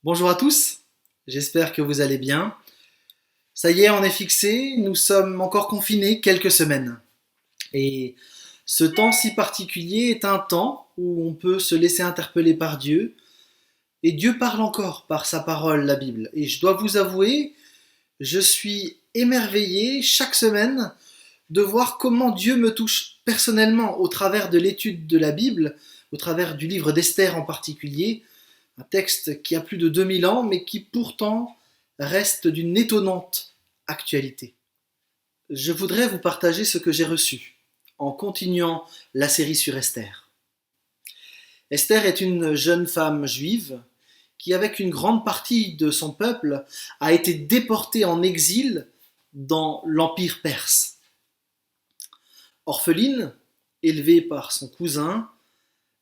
Bonjour à tous, j'espère que vous allez bien. Ça y est, on est fixé, nous sommes encore confinés quelques semaines. Et ce temps si particulier est un temps où on peut se laisser interpeller par Dieu. Et Dieu parle encore par sa parole, la Bible. Et je dois vous avouer, je suis émerveillé chaque semaine de voir comment Dieu me touche personnellement au travers de l'étude de la Bible, au travers du livre d'Esther en particulier, un texte qui a plus de 2000 ans, mais qui pourtant reste d'une étonnante actualité. Je voudrais vous partager ce que j'ai reçu en continuant la série sur Esther. Esther est une jeune femme juive qui, avec une grande partie de son peuple, a été déportée en exil dans l'Empire perse. Orpheline, élevée par son cousin,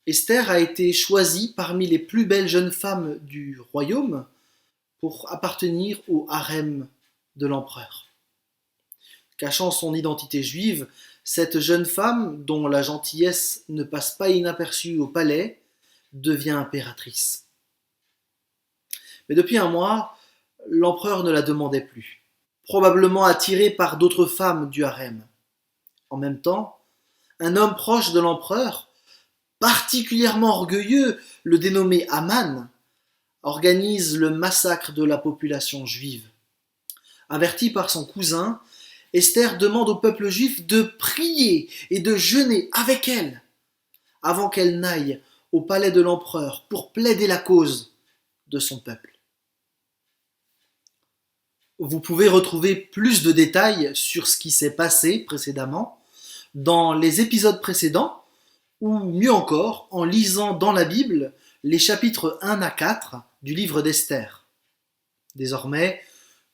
Esther a été choisie parmi les plus belles jeunes femmes du royaume pour appartenir au harem de l'empereur. Cachant son identité juive, cette jeune femme, dont la gentillesse ne passe pas inaperçue au palais, devient impératrice. Mais depuis un mois, l'empereur ne la demandait plus, probablement attiré par d'autres femmes du harem. En même temps, un homme proche de l'empereur, particulièrement orgueilleux, le dénommé Aman, organise le massacre de la population juive. Avertie par son cousin, Esther demande au peuple juif de prier et de jeûner avec elle avant qu'elle n'aille au palais de l'empereur pour plaider la cause de son peuple. Vous pouvez retrouver plus de détails sur ce qui s'est passé précédemment dans les épisodes précédents ou mieux encore en lisant dans la Bible les chapitres 1 à 4 du livre d'Esther. Désormais,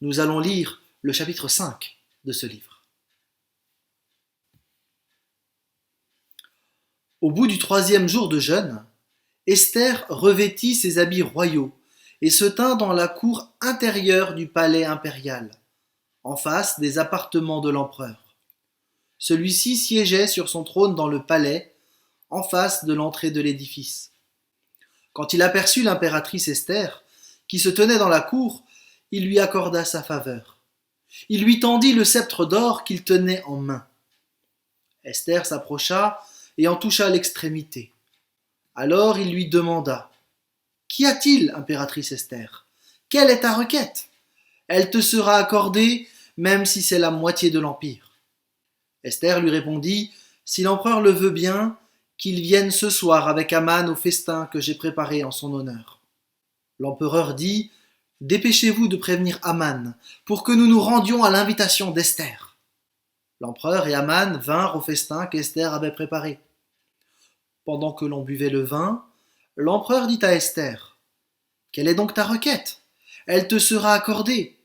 nous allons lire le chapitre 5 de ce livre. Au bout du 3e jour de jeûne, Esther revêtit ses habits royaux et se tint dans la cour intérieure du palais impérial, en face des appartements de l'empereur. Celui-ci siégeait sur son trône dans le palais, en face de l'entrée de l'édifice. Quand il aperçut l'impératrice Esther, qui se tenait dans la cour, il lui accorda sa faveur. Il lui tendit le sceptre d'or qu'il tenait en main. Esther s'approcha et en toucha l'extrémité. Alors il lui demanda « Qu'y a-t-il, impératrice Esther ? Quelle est ta requête ? Elle te sera accordée, même si c'est la moitié de l'empire. » Esther lui répondit « Si l'empereur le veut bien, qu'il vienne ce soir avec Aman au festin que j'ai préparé en son honneur. » L'empereur dit « Dépêchez-vous de prévenir Aman, pour que nous nous rendions à l'invitation d'Esther. » L'empereur et Aman vinrent au festin qu'Esther avait préparé. Pendant que l'on buvait le vin, l'empereur dit à Esther « Quelle est donc ta requête ? Elle te sera accordée.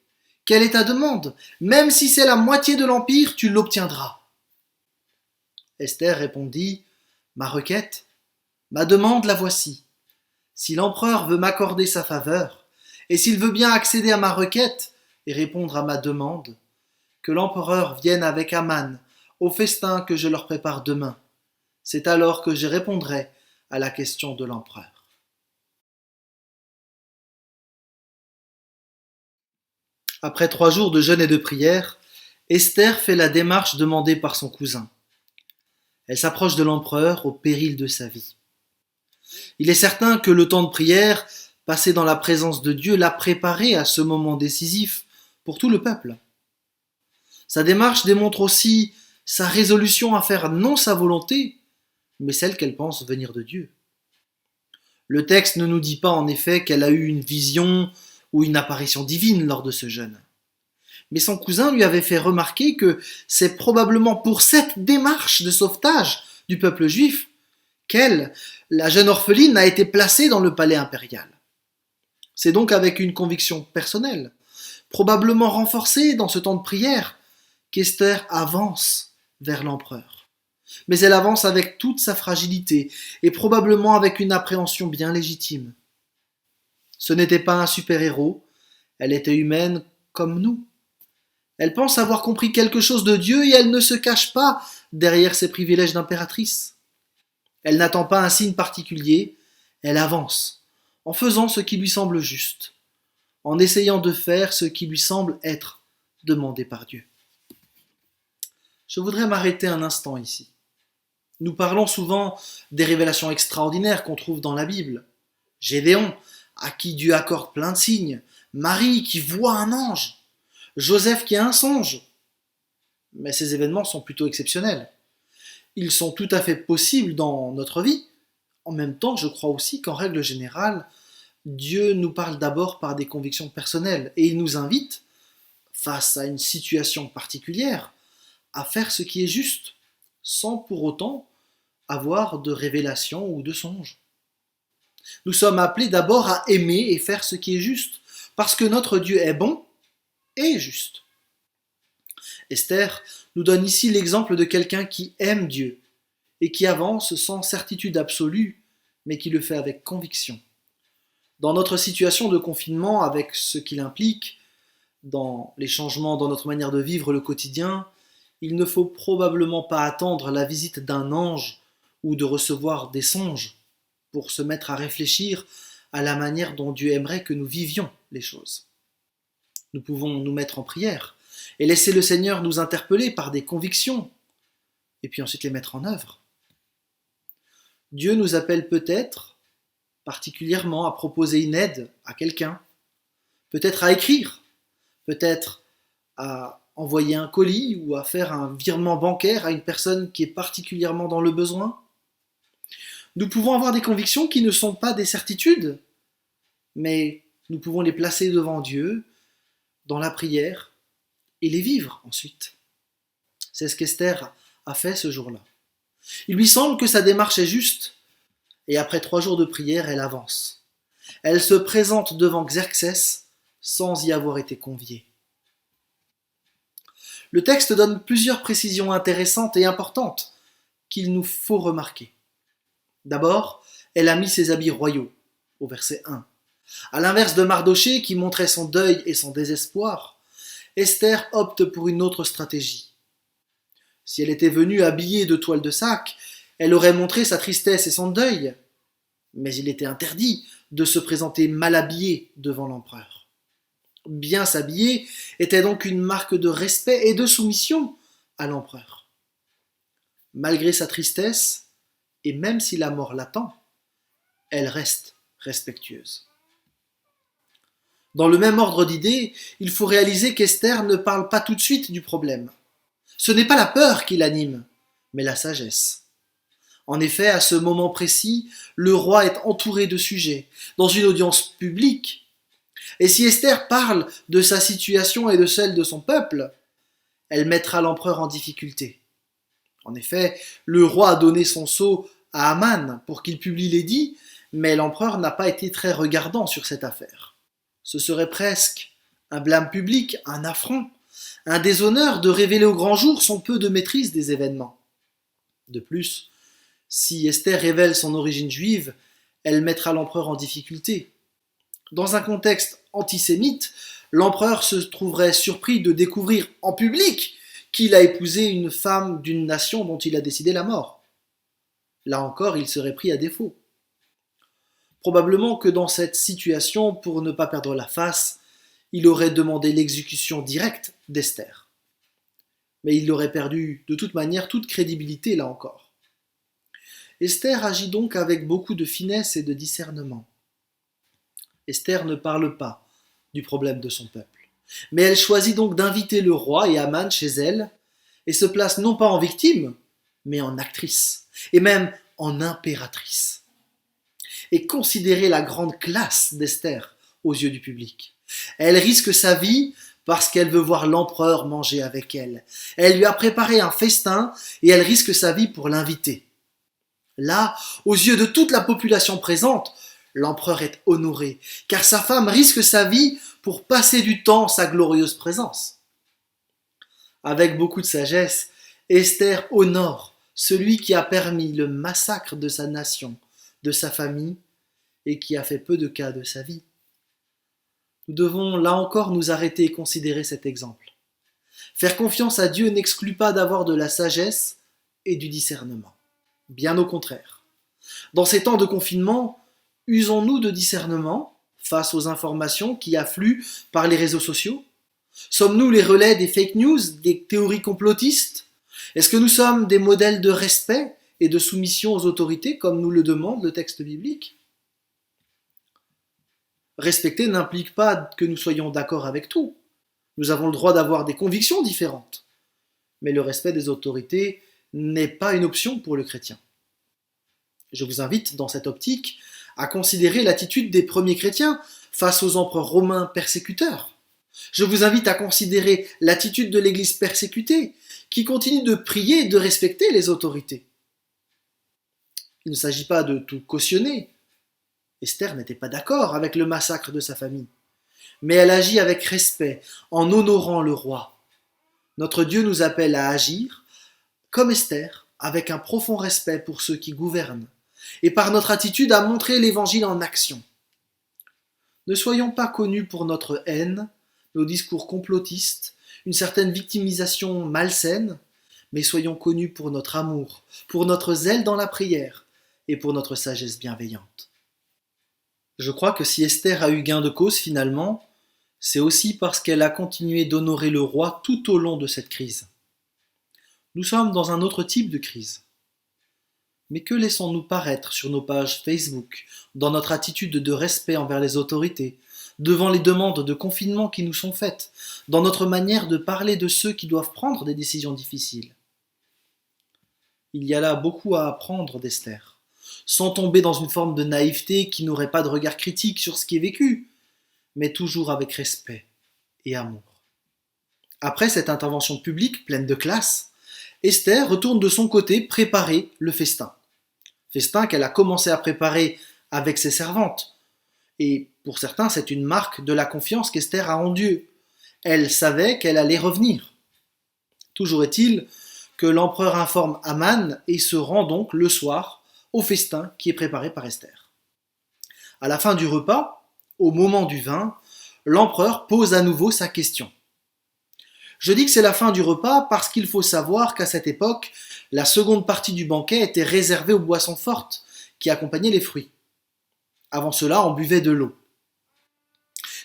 Quelle est ta demande ? Même si c'est la moitié de l'empire, tu l'obtiendras. » Esther répondit « Ma requête, ma demande la voici. Si l'empereur veut m'accorder sa faveur, et s'il veut bien accéder à ma requête et répondre à ma demande, que l'empereur vienne avec Aman au festin que je leur prépare demain. C'est alors que je répondrai à la question de l'empereur. » Après 3 jours de jeûne et de prière, Esther fait la démarche demandée par son cousin. Elle s'approche de l'empereur au péril de sa vie. Il est certain que le temps de prière, passé dans la présence de Dieu, l'a préparé à ce moment décisif pour tout le peuple. Sa démarche démontre aussi sa résolution à faire non sa volonté, mais celle qu'elle pense venir de Dieu. Le texte ne nous dit pas en effet qu'elle a eu une vision ou une apparition divine lors de ce jeûne. Mais son cousin lui avait fait remarquer que c'est probablement pour cette démarche de sauvetage du peuple juif qu'elle, la jeune orpheline, a été placée dans le palais impérial. C'est donc avec une conviction personnelle, probablement renforcée dans ce temps de prière, qu'Esther avance vers l'empereur. Mais elle avance avec toute sa fragilité et probablement avec une appréhension bien légitime. Ce n'était pas un super-héros, elle était humaine comme nous. Elle pense avoir compris quelque chose de Dieu et elle ne se cache pas derrière ses privilèges d'impératrice. Elle n'attend pas un signe particulier, elle avance, en faisant ce qui lui semble juste, en essayant de faire ce qui lui semble être demandé par Dieu. Je voudrais m'arrêter un instant ici. Nous parlons souvent des révélations extraordinaires qu'on trouve dans la Bible. Gédéon, à qui Dieu accorde plein de signes, Marie qui voit un ange, Joseph qui a un songe. Mais ces événements sont plutôt exceptionnels. Ils sont tout à fait possibles dans notre vie. En même temps, je crois aussi qu'en règle générale, Dieu nous parle d'abord par des convictions personnelles et il nous invite, face à une situation particulière, à faire ce qui est juste, sans pour autant avoir de révélation ou de songe. Nous sommes appelés d'abord à aimer et faire ce qui est juste, parce que notre Dieu est bon et juste. Esther nous donne ici l'exemple de quelqu'un qui aime Dieu et qui avance sans certitude absolue, mais qui le fait avec conviction. Dans notre situation de confinement, avec ce qu'il implique, dans les changements dans notre manière de vivre le quotidien, il ne faut probablement pas attendre la visite d'un ange ou de recevoir des songes pour se mettre à réfléchir à la manière dont Dieu aimerait que nous vivions les choses. Nous pouvons nous mettre en prière et laisser le Seigneur nous interpeller par des convictions et puis ensuite les mettre en œuvre. Dieu nous appelle peut-être particulièrement à proposer une aide à quelqu'un, peut-être à écrire, peut-être à envoyer un colis ou à faire un virement bancaire à une personne qui est particulièrement dans le besoin. Nous pouvons avoir des convictions qui ne sont pas des certitudes, mais nous pouvons les placer devant Dieu, dans la prière, et les vivre ensuite. C'est ce qu'Esther a fait ce jour-là. Il lui semble que sa démarche est juste, et après 3 jours de prière, elle avance. Elle se présente devant Xerxès sans y avoir été conviée. Le texte donne plusieurs précisions intéressantes et importantes qu'il nous faut remarquer. D'abord, elle a mis ses habits royaux, au verset 1. À l'inverse de Mardochée qui montrait son deuil et son désespoir, Esther opte pour une autre stratégie. Si elle était venue habillée de toile de sac, elle aurait montré sa tristesse et son deuil. Mais il était interdit de se présenter mal habillée devant l'empereur. Bien s'habiller était donc une marque de respect et de soumission à l'empereur. Malgré sa tristesse, et même si la mort l'attend, elle reste respectueuse. Dans le même ordre d'idées, il faut réaliser qu'Esther ne parle pas tout de suite du problème. Ce n'est pas la peur qui l'anime, mais la sagesse. En effet, à ce moment précis, le roi est entouré de sujets, dans une audience publique. Et si Esther parle de sa situation et de celle de son peuple, elle mettra l'empereur en difficulté. En effet, le roi a donné son sceau à Aman pour qu'il publie l'édit, mais l'empereur n'a pas été très regardant sur cette affaire. Ce serait presque un blâme public, un affront, un déshonneur de révéler au grand jour son peu de maîtrise des événements. De plus, si Esther révèle son origine juive, elle mettra l'empereur en difficulté. Dans un contexte antisémite, l'empereur se trouverait surpris de découvrir en public qu'il a épousé une femme d'une nation dont il a décidé la mort. Là encore, il serait pris à défaut. Probablement que dans cette situation, pour ne pas perdre la face, il aurait demandé l'exécution directe d'Esther. Mais il aurait perdu de toute manière toute crédibilité là encore. Esther agit donc avec beaucoup de finesse et de discernement. Esther ne parle pas du problème de son peuple, mais elle choisit donc d'inviter le roi et Aman chez elle et se place non pas en victime, mais en actrice, et même en impératrice. Et considérez la grande classe d'Esther aux yeux du public. Elle risque sa vie parce qu'elle veut voir l'empereur manger avec elle. Elle lui a préparé un festin et elle risque sa vie pour l'inviter. Là, aux yeux de toute la population présente, l'empereur est honoré, car sa femme risque sa vie pour passer du temps sa glorieuse présence. Avec beaucoup de sagesse, Esther honore celui qui a permis le massacre de sa nation, de sa famille, et qui a fait peu de cas de sa vie. Nous devons là encore nous arrêter et considérer cet exemple. Faire confiance à Dieu n'exclut pas d'avoir de la sagesse et du discernement. Bien au contraire. Dans ces temps de confinement, Usons-nous de discernement face aux informations qui affluent par les réseaux sociaux? Sommes-nous les relais des fake news, des théories complotistes? Est-ce que nous sommes des modèles de respect et de soumission aux autorités comme nous le demande le texte biblique? Respecter n'implique pas que nous soyons d'accord avec tout. Nous avons le droit d'avoir des convictions différentes. Mais le respect des autorités n'est pas une option pour le chrétien. Je vous invite, dans cette optique, à considérer l'attitude des premiers chrétiens face aux empereurs romains persécuteurs. Je vous invite à considérer l'attitude de l'Église persécutée, qui continue de prier et de respecter les autorités. Il ne s'agit pas de tout cautionner. Esther n'était pas d'accord avec le massacre de sa famille, mais elle agit avec respect, en honorant le roi. Notre Dieu nous appelle à agir, comme Esther, avec un profond respect pour ceux qui gouvernent, et par notre attitude à montrer l'Évangile en action. Ne soyons pas connus pour notre haine, nos discours complotistes, une certaine victimisation malsaine, mais soyons connus pour notre amour, pour notre zèle dans la prière et pour notre sagesse bienveillante. Je crois que si Esther a eu gain de cause finalement, c'est aussi parce qu'elle a continué d'honorer le roi tout au long de cette crise. Nous sommes dans un autre type de crise. Mais que laissons-nous paraître sur nos pages Facebook, dans notre attitude de respect envers les autorités, devant les demandes de confinement qui nous sont faites, dans notre manière de parler de ceux qui doivent prendre des décisions difficiles? Il y a là beaucoup à apprendre d'Esther, sans tomber dans une forme de naïveté qui n'aurait pas de regard critique sur ce qui est vécu, mais toujours avec respect et amour. Après cette intervention publique pleine de classe, Esther retourne de son côté préparer le festin. Festin qu'elle a commencé à préparer avec ses servantes. Et pour certains, c'est une marque de la confiance qu'Esther a en Dieu. Elle savait qu'elle allait revenir. Toujours est-il que l'empereur informe Aman et se rend donc le soir au festin qui est préparé par Esther. À la fin du repas, au moment du vin, l'empereur pose à nouveau sa question. Je dis que c'est la fin du repas parce qu'il faut savoir qu'à cette époque, la seconde partie du banquet était réservée aux boissons fortes qui accompagnaient les fruits. Avant cela, on buvait de l'eau.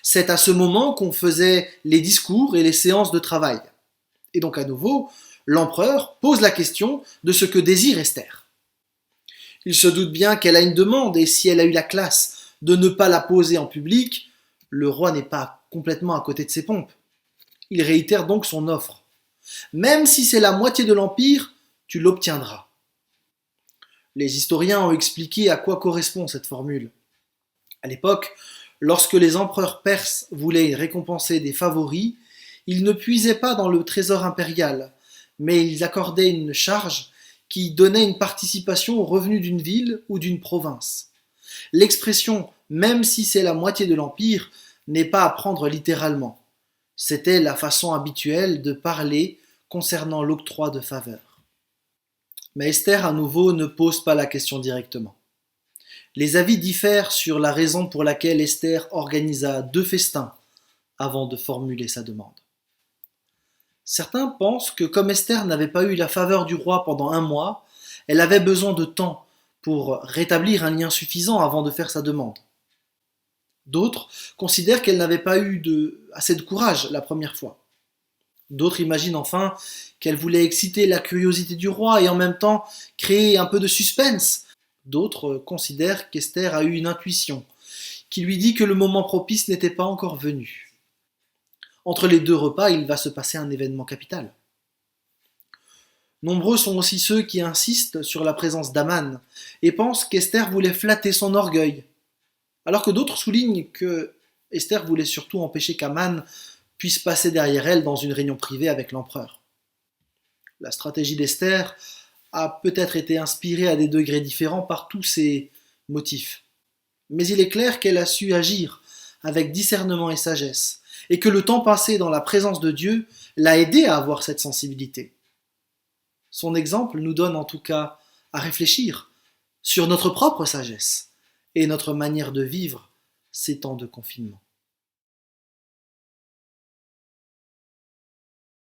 C'est à ce moment qu'on faisait les discours et les séances de travail. Et donc à nouveau, l'empereur pose la question de ce que désire Esther. Il se doute bien qu'elle a une demande et si elle a eu la classe de ne pas la poser en public, le roi n'est pas complètement à côté de ses pompes. Il réitère donc son offre. Même si c'est la moitié de l'empire, tu l'obtiendras. Les historiens ont expliqué à quoi correspond cette formule. À l'époque, lorsque les empereurs perses voulaient récompenser des favoris, ils ne puisaient pas dans le trésor impérial, mais ils accordaient une charge qui donnait une participation aux revenus d'une ville ou d'une province. L'expression « même si c'est la moitié de l'empire » n'est pas à prendre littéralement. C'était la façon habituelle de parler concernant l'octroi de faveurs. Mais Esther, à nouveau, ne pose pas la question directement. Les avis diffèrent sur la raison pour laquelle Esther organisa 2 festins avant de formuler sa demande. Certains pensent que comme Esther n'avait pas eu la faveur du roi pendant 1 mois, elle avait besoin de temps pour rétablir un lien suffisant avant de faire sa demande. D'autres considèrent qu'elle n'avait pas eu assez de courage la première fois. D'autres imaginent enfin qu'elle voulait exciter la curiosité du roi et en même temps créer un peu de suspense. D'autres considèrent qu'Esther a eu une intuition qui lui dit que le moment propice n'était pas encore venu. Entre les 2 repas, il va se passer un événement capital. Nombreux sont aussi ceux qui insistent sur la présence d'Aman et pensent qu'Esther voulait flatter son orgueil, alors que d'autres soulignent que Esther voulait surtout empêcher qu'Aman puisse passer derrière elle dans une réunion privée avec l'empereur. La stratégie d'Esther a peut-être été inspirée à des degrés différents par tous ces motifs. Mais il est clair qu'elle a su agir avec discernement et sagesse, et que le temps passé dans la présence de Dieu l'a aidée à avoir cette sensibilité. Son exemple nous donne en tout cas à réfléchir sur notre propre sagesse et notre manière de vivre ces temps de confinement.